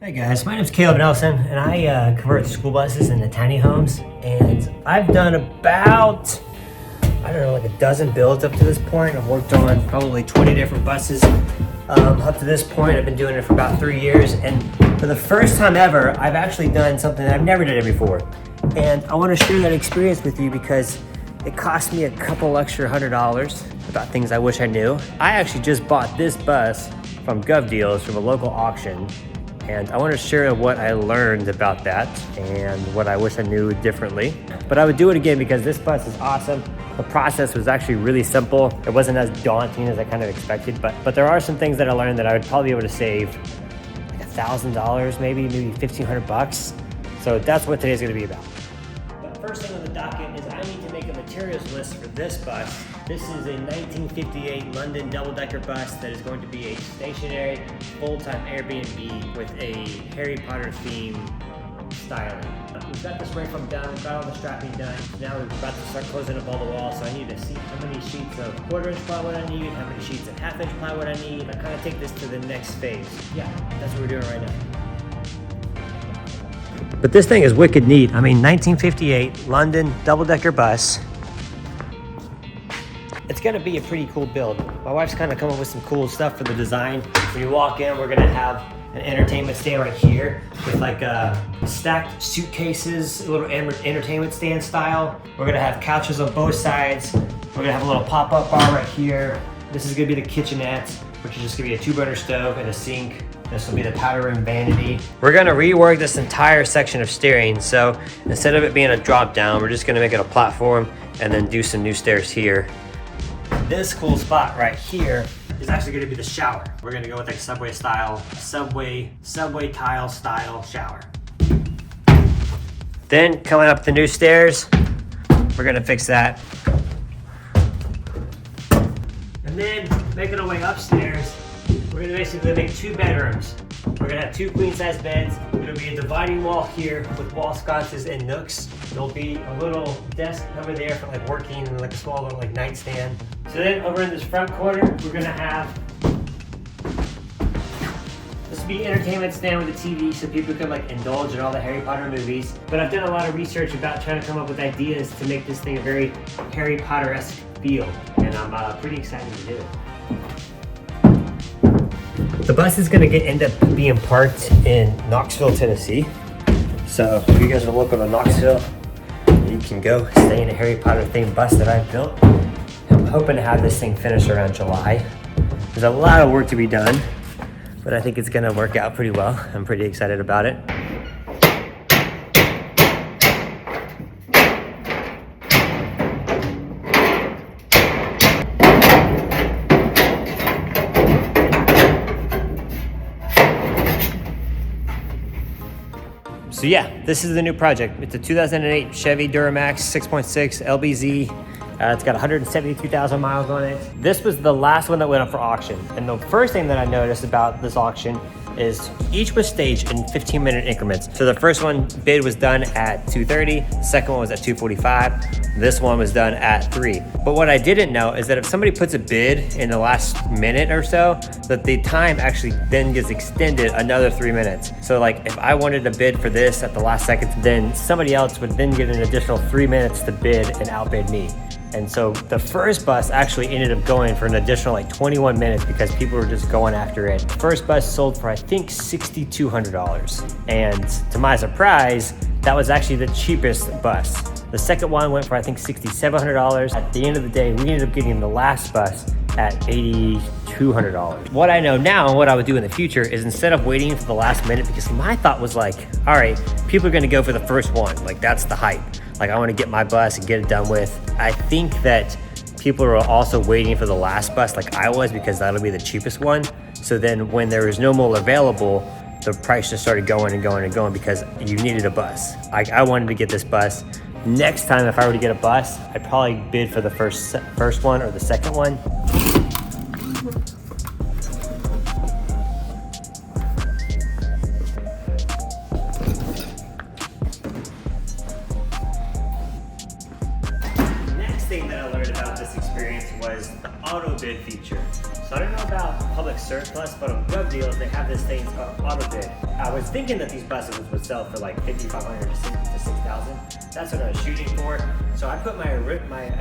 Hey guys, my name is Caleb Nelson and I convert school buses into tiny homes, and I've done about, I don't know, like a dozen builds up to this point. I've worked on probably 20 different buses up to this point. I've been doing it for about 3 years, and for the first time ever, I've actually done something that I've never done it before. And I want to share that experience with you because it cost me a couple extra $100 about things I wish I knew. I actually just bought this bus from GovDeals from a local auction, and I want to share what I learned about that and what I wish I knew differently. But I would do it again because this bus is awesome. The process was actually really simple. It wasn't as daunting as I kind of expected, but there are some things that I learned that I would probably be able to save like $1,000, maybe 1,500 bucks. So that's what today's gonna be about. But first thing on the docket is I need to make a materials list for this bus. This is a 1958 London double-decker bus that is going to be a stationary, full-time Airbnb with a Harry Potter theme styling. We've got the spray foam done, we've got all the strapping done. Now we're about to start closing up all the walls, so I need to see how many sheets of 1/4-inch plywood I need, how many sheets of 1/2-inch plywood I need. I kind of take this to the next phase. Yeah, that's what we're doing right now. But this thing is wicked neat. I mean, 1958 London double-decker bus. It's gonna be a pretty cool build. My wife's kind of come up with some cool stuff for the design. When you walk in, we're gonna have an entertainment stand right here with like stacked suitcases, a little entertainment stand style. We're gonna have couches on both sides. We're gonna have a little pop-up bar right here. This is gonna be the kitchenette, which is just gonna be a 2-burner stove and a sink. This will be the powder room vanity. We're gonna rework this entire section of steering. So instead of it being a drop down, we're just gonna make it a platform and then do some new stairs here. This cool spot right here is actually gonna be the shower. We're gonna go with like subway tile style shower. Then coming up the new stairs, we're gonna fix that. And then making our way upstairs, we're gonna basically make 2 bedrooms. We're gonna have 2 queen-size beds. There'll be a dividing wall here with wall sconces and nooks. There'll be a little desk over there for like working and like a small little like nightstand. So then over in this front corner, we're gonna have, this will be entertainment stand with a TV so people can like indulge in all the Harry Potter movies. But I've done a lot of research about trying to come up with ideas to make this thing a very Harry Potter-esque feel. And I'm pretty excited to do it. The bus is gonna end up being parked in Knoxville, Tennessee. So if you guys are local to Knoxville, you can go stay in a Harry Potter themed bus that I've built. I'm hoping to have this thing finished around July. There's a lot of work to be done, but I think it's gonna work out pretty well. I'm pretty excited about it. So yeah, this is the new project. It's a 2008 Chevy Duramax 6.6 LBZ. It's got 172,000 miles on it. This was the last one that went up for auction. And the first thing that I noticed about this auction is each was staged in 15-minute increments. So the first one bid was done at 2:30, the second one was at 2:45, this one was done at 3. But what I didn't know is that if somebody puts a bid in the last minute or so, that the time actually then gets extended another 3 minutes. So like if I wanted to bid for this at the last second, then somebody else would then get an additional 3 minutes to bid and outbid me. And so the first bus actually ended up going for an additional like 21 minutes because people were just going after it. First bus sold for I think $6,200. And to my surprise, that was actually the cheapest bus. The second one went for I think $6,700. At the end of the day, we ended up getting the last bus at $8,200. What I know now and what I would do in the future is instead of waiting for the last minute, because my thought was like, all right, people are gonna go for the first one. Like that's the hype. Like I wanna get my bus and get it done with. I think that people are also waiting for the last bus like I was because that'll be the cheapest one. So then when there was no more available, the price just started going and going and going because you needed a bus. I wanted to get this bus. Next time, if I were to get a bus, I'd probably bid for the first one or the second one. Next thing that I learned about this experience was the auto bid feature. So I don't know about Public Surplus, but on Gov Deals, they have this thing called auto bid. I was thinking that these buses would sell for like $5,500 to $6,000. That's what I was shooting for. So I put my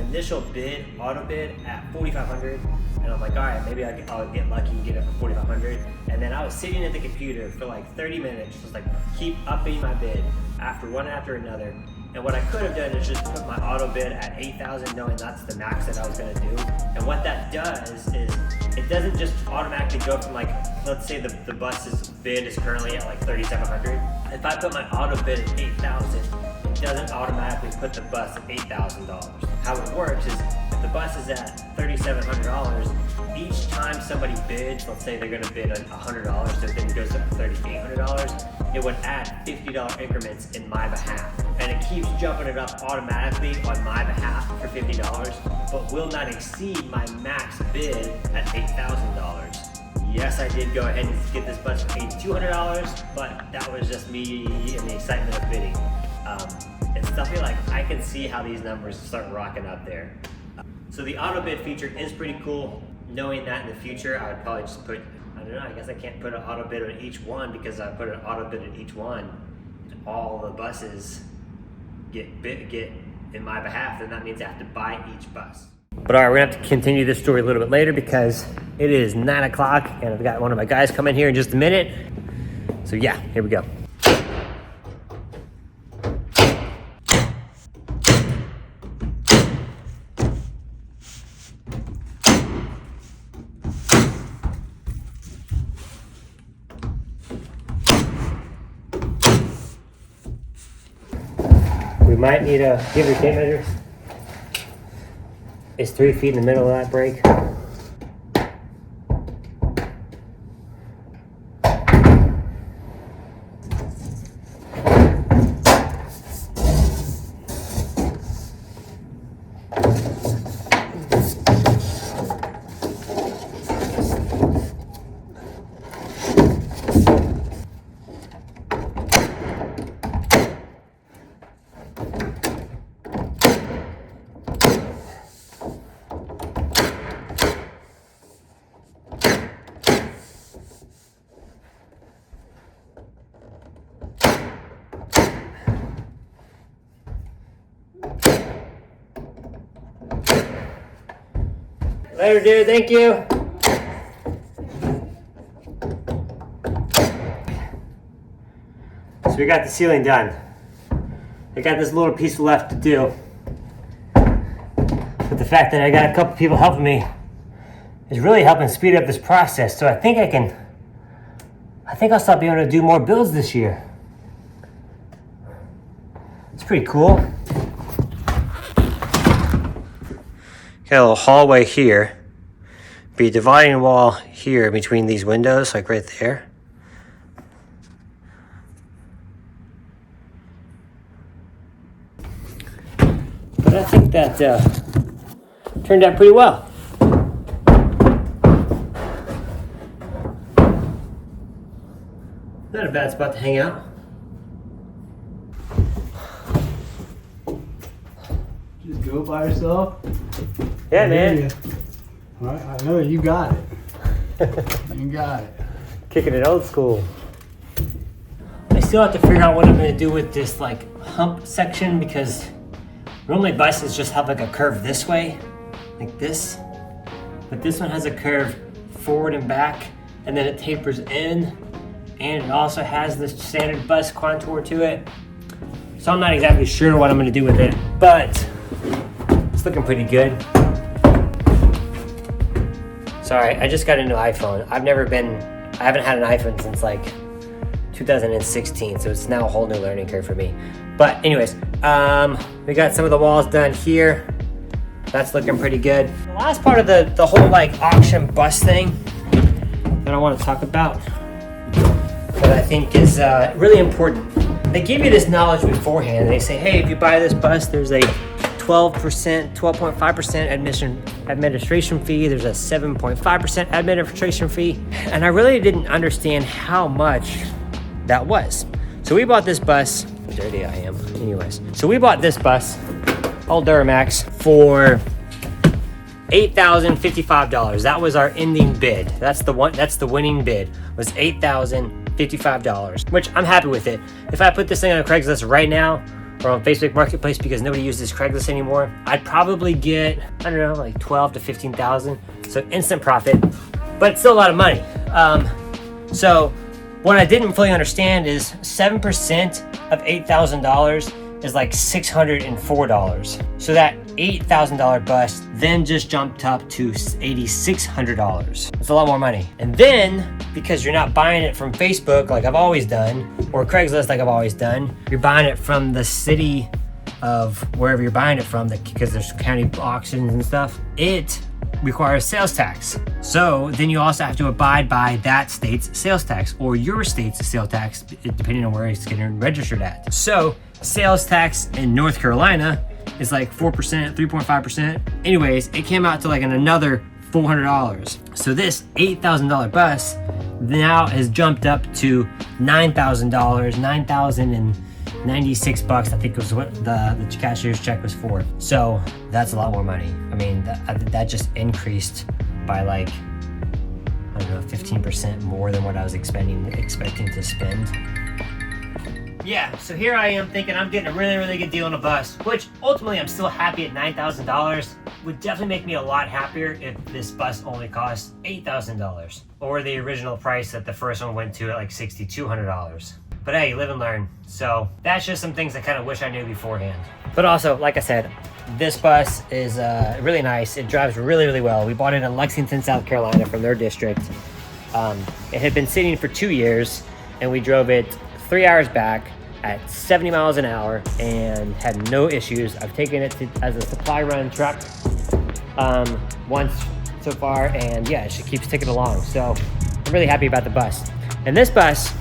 initial bid, auto bid, at $4,500. And I'm like, all right, maybe I'll get lucky and get it for $4,500. And then I was sitting at the computer for like 30 minutes, just like keep upping my bid one after another. And what I could have done is just put my auto bid at $8,000, knowing that's the max that I was gonna do. And what that does is it doesn't just automatically go from like, let's say the bus's bid is currently at like $3,700. If I put my auto bid at $8,000, it doesn't automatically put the bus at $8,000. How it works is if the bus is at $3,700, each time somebody bids, let's say they're gonna bid $100, so then it goes up to $3,800, it would add $50 increments in my behalf. And it keeps jumping it up automatically on my behalf for $50, but will not exceed my max bid at $8,000. Yes, I did go ahead and get this bus for $8,200, but that was just me and the excitement of bidding. It's definitely like, I can see how these numbers start rocking up there. So the auto bid feature is pretty cool. Knowing that in the future, I would probably just put, I don't know, I guess I can't put an auto bid on each one, because I put an auto bid on each one, and all the buses get in my behalf, then that means I have to buy each bus. But all right, we're gonna have to continue this story a little bit later because it is 9 o'clock and I've got one of my guys coming here in just a minute. So yeah, here we go. We might need a give your tape measure. It's 3 feet in the middle of that break. Later, dude. Thank you. So we got the ceiling done. I got this little piece left to do. But the fact that I got a couple people helping me is really helping speed up this process. So I think I'll start being able to do more builds this year. It's pretty cool. Got a little hallway here. Be a dividing wall here between these windows, like right there. But I think that turned out pretty well. Not a bad spot to hang out. Just go by yourself? Yeah, man. I know you got it. You got it. Kicking it old school. I still have to figure out what I'm gonna do with this like hump section, because normally buses just have like a curve this way, like this. But this one has a curve forward and back, and then it tapers in, and it also has the standard bus contour to it. So I'm not exactly sure what I'm gonna do with it, but it's looking pretty good. Sorry, I just got a new iPhone. I haven't had an iPhone since like 2016, so it's now a whole new learning curve for me. But anyways, we got some of the walls done here. That's looking pretty good. The last part of the whole like auction bus thing that I want to talk about, that I think is really important. They give you this knowledge beforehand. They say, hey, if you buy this bus, there's a 12.5% administration fee. There's a 7.5% administration fee. And I really didn't understand how much that was. So we bought this bus, how dirty I am, anyways. So we bought this bus, all Duramax, for $8,055. That was our ending bid. That's the one. That's the winning bid. Was $8,055, which I'm happy with it. If I put this thing on Craigslist right now or on Facebook Marketplace, because nobody uses Craigslist anymore, I'd probably get, I don't know, like 12 to 15,000. So instant profit, but it's still a lot of money. So what I didn't fully understand is 7% of $8,000 is like $604. So that $8,000 bus then just jumped up to $8,600. It's a lot more money. And then, because you're not buying it from Facebook like I've always done, or Craigslist like I've always done, you're buying it from the city of wherever you're buying it from, because there's county auctions and stuff, it requires sales tax. So then you also have to abide by that state's sales tax or your state's sales tax, depending on where it's getting registered at. So sales tax in North Carolina is like 4%, 3.5%. Anyways, it came out to like another $400. So this $8,000 bus now has jumped up to $9,000, $9,096, I think was what the cashier's check was for. So that's a lot more money. I mean, that just increased by like, I don't know, 15% more than what I was expecting to spend. Yeah, so here I am thinking I'm getting a really, really good deal on a bus, which ultimately I'm still happy at $9,000. Would definitely make me a lot happier if this bus only cost $8,000, or the original price that the first one went to at like $6,200. But hey, live and learn. So that's just some things I kind of wish I knew beforehand. But also, like I said, this bus is really nice. It drives really, really well. We bought it in Lexington, South Carolina from their district. It had been sitting for 2 years, and we drove it 3 hours back at 70 miles an hour and had no issues. I've taken it as a supply run truck once so far, and yeah, it keeps ticking along. So I'm really happy about the bus. And this bus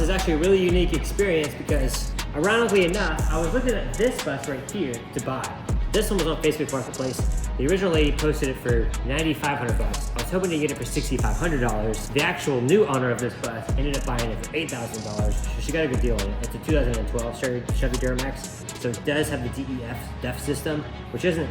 is actually a really unique experience because, ironically enough, I was looking at this bus right here to buy. This one was on Facebook Marketplace. The original lady posted it for $9,500. I was hoping to get it for $6,500. The actual new owner of this bus ended up buying it for $8,000. So she got a good deal on it. It's a 2012 Chevy Duramax. So it does have the DEF system, which isn't,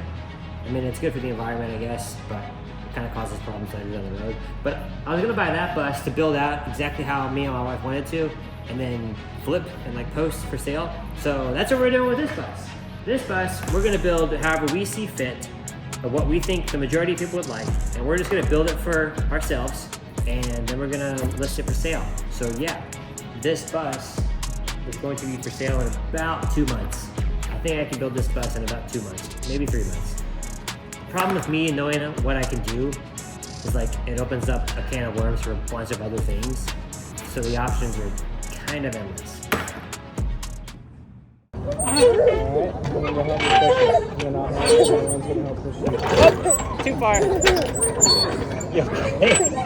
I mean, it's good for the environment, I guess, but it kind of causes problems later down the road. But I was gonna buy that bus to build out exactly how me and my wife wanted to, and then flip and like post for sale. So that's what we're doing with this bus. This bus, we're gonna build however we see fit, of what we think the majority of people would like, and we're just gonna build it for ourselves, and then we're gonna list it for sale. So yeah, this bus is going to be for sale in about 2 months. I think I can build this bus in about 2 months, maybe 3 months. The problem with me and knowing what I can do is like it opens up a can of worms for a bunch of other things. So the options are kind of endless. Too far. You okay?